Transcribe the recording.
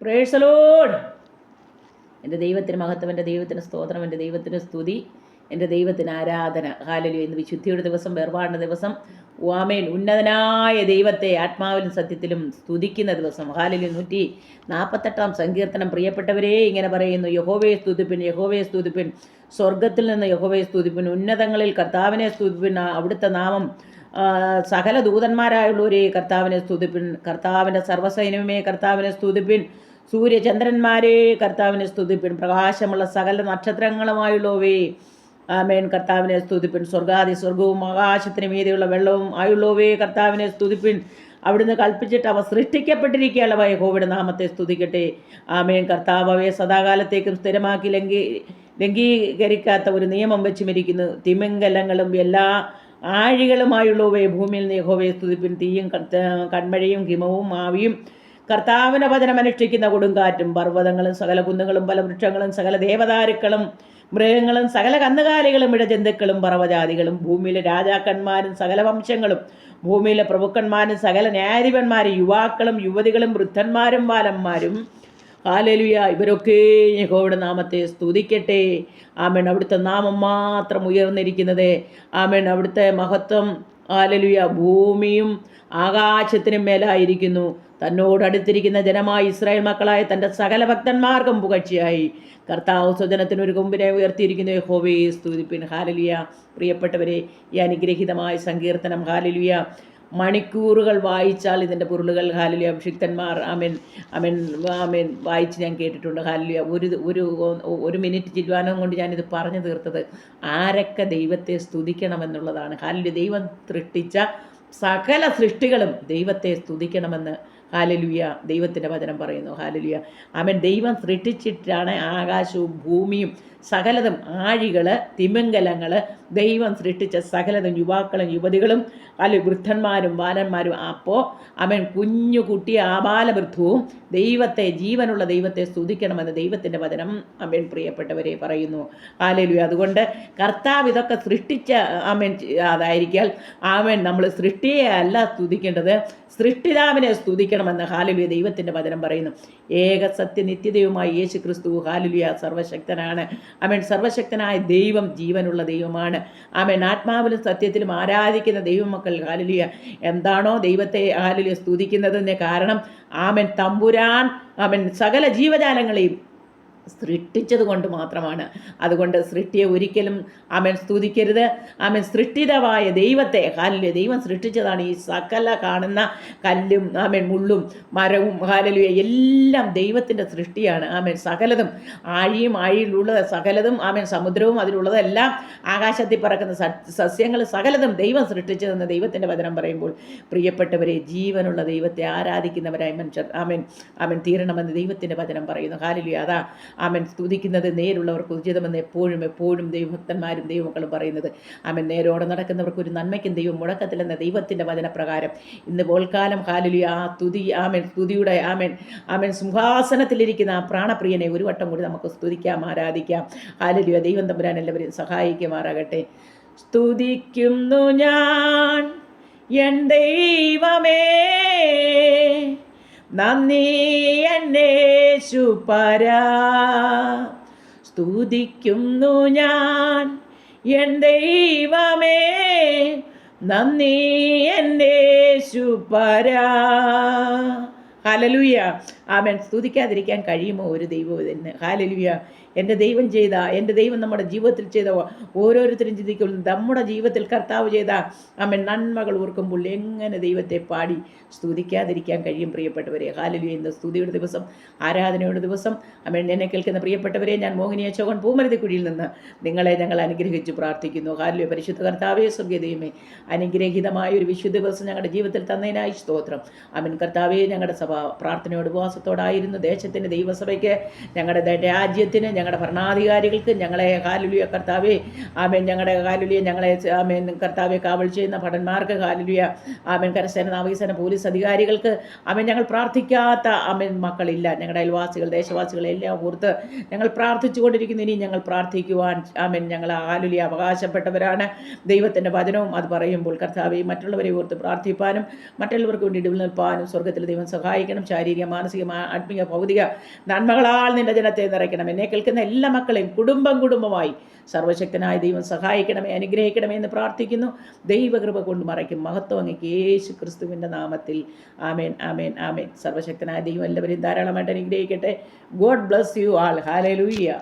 Praise the Lord. എൻ്റെ ദൈവത്തിന് മഹത്വം, എൻ്റെ ദൈവത്തിന് സ്തോത്രം, എൻ്റെ ദൈവത്തിന് സ്തുതി, എൻ്റെ ദൈവത്തിന് ആരാധന. ഹല്ലേലൂയ. ഇന്ന് വിശുദ്ധിയുടെ ദിവസം, വേർപാടിൻ്റെ ദിവസം. ആമേൻ. ഉന്നതനായ ദൈവത്തെ ആത്മാവിലും സത്യത്തിലും സ്തുതിക്കുന്ന ദിവസം. ഹല്ലേലൂയ. 148 സങ്കീർത്തനം. പ്രിയപ്പെട്ടവരെ, ഇങ്ങനെ പറയുന്നു: യഹോവയെ സ്തുതിപ്പിൻ, യഹോവയെ സ്തുതിപ്പിൻ, സ്വർഗത്തിൽ നിന്ന് യഹോവയെ സ്തുതിപ്പിൻ, ഉന്നതങ്ങളിൽ കർത്താവിനെ സ്തുതിപ്പിൻ, അവിടുത്തെ നാമം സകല ദൂതന്മാരായുള്ളവരെ കർത്താവിനെ സ്തുതിപ്പിൻ, കർത്താവിൻ്റെ സർവ്വസൈന്യമേ കർത്താവിനെ സ്തുതിപ്പിൻ, സൂര്യചന്ദ്രന്മാരെ കർത്താവിനെ സ്തുതിപ്പിൻ, പ്രകാശമുള്ള സകല നക്ഷത്രങ്ങളുമായുള്ളവേ ആമേൻ കർത്താവിനെ സ്തുതിപ്പിൻ, സ്വർഗവും ആകാശത്തിന് മീതെയുള്ള വെള്ളവും ആയുള്ളവേ കർത്താവിനെ സ്തുതിപ്പിൻ, അവിടുന്ന് കൽപ്പിച്ചിട്ട് അവ സൃഷ്ടിക്കപ്പെട്ടിരിക്കുകയല്ല യഹോവയുടെ നാമത്തെ സ്തുതിക്കട്ടെ. ആമേൻ. കർത്താവ് അവയെ സദാകാലത്തേക്കും സ്ഥിരമാക്കി ലംഘീകരിക്കാത്ത ഒരു നിയമം വെച്ചുമിരിക്കുന്നു. തിമിംഗലങ്ങളും എല്ലാ ആഴികളുമായുള്ളവയെ ഭൂമിയിൽ നിന്ന് യഹോവയെ സ്തുതിപ്പിൻ, തീയും കൺമഴയും ഹിമവും ആവിയും കർത്താവിൻ്റെ വചനം അനുഷ്ഠിക്കുന്ന കൊടുങ്കാറ്റും പർവ്വതങ്ങളും സകല കുന്നുകളും ഫലവൃക്ഷങ്ങളും സകല ദേവദാരുക്കളും മൃഗങ്ങളും സകല കന്നുകാലികളും ഇടജന്തുക്കളും പർവ്വജാതികളും ഭൂമിയിലെ രാജാക്കന്മാരും സകല വംശങ്ങളും ഭൂമിയിലെ പ്രഭുക്കന്മാരും സകല ന്യായാധിപന്മാരും യുവാക്കളും യുവതികളും വൃദ്ധന്മാരും ബാലന്മാരും ഹല്ലേലൂയ ഇവരൊക്കെ യഹോവയുടെ നാമത്തെ സ്തുതിക്കട്ടെ. ആമേൻ. അവിടുത്തെ നാമം മാത്രം ഉയർന്നിരിക്കുന്നത്. ആമേൻ. അവിടുത്തെ മഹത്വം ഹല്ലേലൂയ ഭൂമിയും ആകാശത്തിനും മേലായിരിക്കുന്നു. തന്നോടടുത്തിരിക്കുന്ന ജനമായി ഇസ്രായേൽ മക്കളായ തൻ്റെ സകല ഭക്തന്മാർക്കും പുകഴ്ചയായി കർത്താവ് സ്വജനത്തിനൊരു കൊമ്പിനെ ഉയർത്തിയിരിക്കുന്നു. യഹോവയെ സ്തുതിപ്പിൻ. ഹല്ലേലൂയ. പ്രിയപ്പെട്ടവരെ, ഈ അനുഗ്രഹീതമായ സങ്കീർത്തനം ഹല്ലേലൂയ മണിക്കൂറുകൾ വായിച്ചാൽ ഇതിൻ്റെ പൊരുളുകൾ ഹല്ലേലൂയ അഭിഷിക്തന്മാർ ആമേൻ ആമേൻ ആമേൻ വായിച്ച് ഞാൻ കേട്ടിട്ടുണ്ട്. ഹല്ലേലൂയ. ഒരു മിനിറ്റ് ചില്ലുവാനം കൊണ്ട് ഞാനിത് പറഞ്ഞു തീർത്തത് ആരൊക്കെ ദൈവത്തെ സ്തുതിക്കണമെന്നുള്ളതാണ്. ഹല്ലേലൂയ. ദൈവം സൃഷ്ടിച്ച സകല സൃഷ്ടികളും ദൈവത്തെ സ്തുതിക്കണമെന്ന് ഹല്ലേലൂയ ദൈവത്തിൻ്റെ വചനം പറയുന്നു. ഹല്ലേലൂയ. ആമേൻ. ദൈവം സൃഷ്ടിച്ചിട്ടാണ് ആകാശവും ഭൂമിയും സകലതും, ആഴികൾ, തിമിംഗലങ്ങൾ, ദൈവം സൃഷ്ടിച്ച സകലതും, യുവാക്കളും യുവതികളും വൃദ്ധന്മാരും ബാലന്മാരും. അപ്പോൾ അവൻ കുഞ്ഞു കുട്ടി ആബാലവൃദ്ധവും ദൈവത്തെ, ജീവനുള്ള ദൈവത്തെ സ്തുതിക്കണമെന്ന് ദൈവത്തിൻ്റെ വചനം അവൻ പ്രിയപ്പെട്ടവരെ പറയുന്നു. ഹല്ലേലൂയ. അതുകൊണ്ട് കർത്താവ് ഇതൊക്കെ സൃഷ്ടിച്ച ആമേൻ അതായിരിക്കാൽ ആമേൻ നമ്മൾ സൃഷ്ടിയെ അല്ല സ്തുതിക്കേണ്ടത്, സൃഷ്ടിതാവിനെ സ്തുതിക്കണമെന്ന് ഹല്ലേലൂയ ദൈവത്തിൻ്റെ വചനം പറയുന്നു. ഏക സത്യ നിത്യദൈവമായ യേശു ക്രിസ്തു ഹല്ലേലൂയ സർവശക്തനാണ്. ആമേൻ. സർവശക്തനായ ദൈവം ജീവനുള്ള ദൈവമാണ്. ആമേൻ. ആത്മാവിലും സത്യത്തിലും ആരാധിക്കുന്ന ദൈവമക്കൾ ഹല്ലേലൂയ എന്താണോ ദൈവത്തെ ഹല്ലേലൂയ സ്തുതിക്കുന്നതിന് കാരണം ആമേൻ തമ്പുരാൻ ആമേൻ സകല ജീവജാലങ്ങളെയും സൃഷ്ടിച്ചത് കൊണ്ട് മാത്രമാണ്. അതുകൊണ്ട് സൃഷ്ടിയെ ഒരിക്കലും ആമേൻ സ്തുതിക്കരുത്. ആമേൻ. സൃഷ്ടിതമായ ദൈവത്തെ ഹല്ലേലൂയ ദൈവം സൃഷ്ടിച്ചതാണ് ഈ സകല കാണുന്ന കല്ലും ആമേൻ മുള്ളും മരവും ഹല്ലേലൂയ എല്ലാം ദൈവത്തിൻ്റെ സൃഷ്ടിയാണ്. ആമേൻ. സകലതും, ആഴിയിലുള്ളത് സകലതും, ആമേൻ സമുദ്രവും അതിലുള്ളതെല്ലാം, ആകാശത്തിൽ പറക്കുന്ന സസ്യങ്ങൾ സകലതും ദൈവം സൃഷ്ടിച്ചതെന്ന് ദൈവത്തിൻ്റെ വചനം പറയുമ്പോൾ പ്രിയപ്പെട്ടവരെ, ജീവനുള്ള ദൈവത്തെ ആരാധിക്കുന്നവരായി മനുഷ്യർ ആമേൻ ആമേൻ തീരണമെന്ന് ദൈവത്തിൻ്റെ വചനം പറയുന്നു. ഹല്ലേലൂയ. അതാ ആമേൻ സ്തുതിക്കുന്നത് നേരുള്ളവർക്ക് ഉചിതമെന്ന് എപ്പോഴും ദൈവഭക്തന്മാരും ദൈവമക്കളും പറയുന്നത്. ആമേൻ. നേരോടെ നടക്കുന്നവർക്ക് ഒരു നന്മയ്ക്കും ദൈവം മുടക്കത്തില്ലെന്ന ദൈവത്തിൻ്റെ വചനപ്രകാരം ഇന്ന് പോൽക്കാലം ഹല്ലേലൂയ ആ സ്തുതി ആമേൻ സ്തുതിയുടെ ആമേൻ ആമേൻ സിംഹാസനത്തിലിരിക്കുന്ന ആ പ്രാണപ്രിയനെ ഒരു വട്ടം കൂടി നമുക്ക് സ്തുതിക്കാം, ആരാധിക്കാം. ഹല്ലേലൂയ. ദൈവം തമ്പുരാൻ എല്ലാവരെയും സഹായിക്കുമാറാകട്ടെ. സ്തുതിക്കുന്നു ഞാൻ എൻ ദൈവമേ, നന്ദി യേശുപരാ. സ്തുതിക്കുന്നു ഞാൻ എൻ ദൈവമേ, നന്ദി യേശുപരാ. ഹല്ലേലൂയ. ആമേൻ. സ്തുതിക്കാതിരിക്കാൻ കഴിയുമോ ഒരു ദൈവം തന്നെ? ഹല്ലേലൂയ. എൻ്റെ ദൈവം നമ്മുടെ ജീവിതത്തിൽ ചെയ്ത ഓരോരുത്തരും ചിന്തിക്കും, നമ്മുടെ ജീവിതത്തിൽ കർത്താവ് ചെയ്ത ആമേൻ നന്മകൾ ഓർക്കുമ്പോൾ എങ്ങനെ ദൈവത്തെ പാടി സ്തുതിക്കാതിരിക്കാൻ കഴിയും പ്രിയപ്പെട്ടവരെ? ഹല്ലേലൂയ. ഇന്ന് സ്തുതിയുടെ ദിവസം, ആരാധനയുടെ ദിവസം. ആമേൻ. എന്നെ കേൾക്കുന്ന പ്രിയപ്പെട്ടവരെ, ഞാൻ മോഹിനി അശോകൻ പൂമരുതിക്കുഴിയിൽ നിന്ന് നിങ്ങളെ ഞങ്ങൾ അനുഗ്രഹിച്ചു പ്രാർത്ഥിക്കുന്നു. ഹല്ലേലൂയ. പരിശുദ്ധ കർത്താവേ, സ്വർഗ്ഗീയ ദൈവമേ, അനുഗ്രഹീതമായ ഒരു വിശുദ്ധ ദിവസം ഞങ്ങളുടെ ജീവിതത്തിൽ തന്നതിനായി സ്തോത്രം. ആമേൻ. കർത്താവേ, ഞങ്ങളുടെ സഭ പ്രാർത്ഥനയോട് ഉപവാസത്തോടായിരുന്നു. ദേശത്തിൻ്റെ ദൈവസഭയ്ക്ക്, ഞങ്ങളുടെ രാജ്യത്തിന്, ഞങ്ങളുടെ ഭരണാധികാരികൾക്ക്, ഞങ്ങളെ ഹല്ലേലൂയ കർത്താവേ ആമേൻ ഞങ്ങളുടെ ഹല്ലേലൂയ ഞങ്ങളെ ആമേൻ കർത്താവെ കാവൽ ചെയ്യുന്ന ഭടന്മാർക്ക് ഹല്ലേലൂയ ആമേൻ കരസേന, നാവികസേന, പോലീസ് അധികാരികൾക്ക് ആമേൻ ഞങ്ങൾ പ്രാർത്ഥിക്കാത്ത ആമേൻ മക്കളില്ല. ഞങ്ങളുടെ അയൽവാസികൾ, ദേശവാസികളെ എല്ലാം ഓർത്ത് ഞങ്ങൾ പ്രാർത്ഥിച്ചു കൊണ്ടിരിക്കുന്നു. ഇനി ഞങ്ങൾ പ്രാർത്ഥിക്കുവാൻ ആമേൻ ഞങ്ങൾ ഹല്ലേലൂയ അവകാശപ്പെട്ടവരാണ്. ദൈവത്തിൻ്റെ വചനവും അത് പറയുമ്പോൾ കർത്താവെ മറ്റുള്ളവരെ ഓർത്ത് പ്രാർത്ഥിപ്പാനും മറ്റുള്ളവർക്ക് വേണ്ടി ഇടിവ് നിൽപ്പാനും സ്വർഗ്ഗത്തിൽ ദൈവം സഹായിക്കണം. ശാരീരിക, മാനസിക, ആത്മീയ ഭൗതിക നന്മകളാൽ നിൻ്റെ ജനത്തെ നിറയ്ക്കണം. എന്നെ കേൾക്കുന്ന എല്ലാ മക്കളെയും കുടുംബമായി സർവശക്തനായ ദൈവം സഹായിക്കണമേ, അനുഗ്രഹിക്കണമേ എന്ന് പ്രാർത്ഥിക്കുന്നു. ദൈവകൃപ കൊണ്ട് മറയ്ക്കും. മഹത്വം അങ്ങേക്ക് യേശു ക്രിസ്തുവിൻ്റെ നാമത്തിൽ. ആമേൻ, ആമേൻ, ആമേൻ. സർവശക്തനായ ദൈവം എല്ലാവരെയും ധാരാളമായിട്ട് അനുഗ്രഹിക്കട്ടെ. God bless you all. Hallelujah.